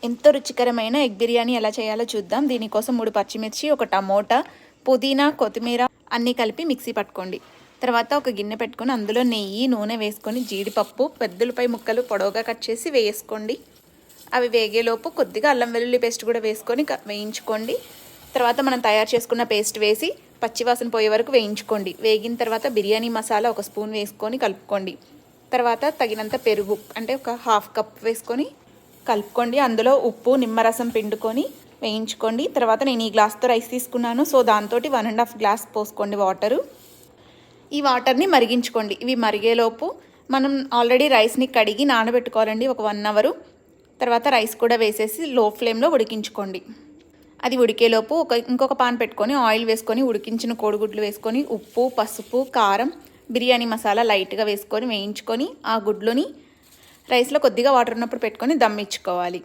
ఎంతో రుచికరమైన ఎగ్ బిర్యానీ ఎలా చేయాలో చూద్దాం. దీనికోసం 3 పచ్చిమిర్చి, ఒక టమోటా, పుదీనా, కొత్తిమీర అన్నీ కలిపి మిక్సీ పట్టుకోండి. తర్వాత ఒక గిన్నె పెట్టుకొని అందులో నెయ్యి, నూనె వేసుకొని జీడిపప్పు, పెద్దలపై ముక్కలు పొడవుగా కట్ చేసి వేసుకోండి. అవి వేగేలోపు కొద్దిగా అల్లం వెల్లుల్లి పేస్ట్ కూడా వేసుకొని వేయించుకోండి. తర్వాత మనం తయారు చేసుకున్న పేస్ట్ వేసి పచ్చివాసన పోయే వరకు వేయించుకోండి. వేగిన తర్వాత బిర్యానీ మసాలా 1 స్పూన్ వేసుకొని కలుపుకోండి. తర్వాత తగినంత పెరుగు అంటే ఒక 1/2 కప్ వేసుకొని కలుపుకోండి. అందులో ఉప్పు, నిమ్మరసం పిండుకొని వేయించుకోండి. తర్వాత నేను ఈ గ్లాస్తో రైస్ తీసుకున్నాను, సో దాంతో 1.5 గ్లాస్ పోసుకోండి వాటరు. ఈ వాటర్ని మరిగించుకోండి. ఇవి మరిగేలోపు మనం ఆల్రెడీ రైస్ని కడిగి నానబెట్టుకోవాలండి ఒక 1 అవరు. తర్వాత రైస్ కూడా వేసేసి లో ఫ్లేమ్లో ఉడికించుకోండి. అది ఉడికేలోపు ఇంకొక పాన్ పెట్టుకొని ఆయిల్ వేసుకొని ఉడికించిన కోడిగుడ్లు వేసుకొని ఉప్పు, పసుపు, కారం, బిర్యానీ మసాలా లైట్గా వేసుకొని వేయించుకొని ఆ గుడ్లుని రైస్లో కొద్దిగా వాటర్ ఉన్నప్పుడు పెట్టుకొని దమ్ ఇచ్చుకోవాలి.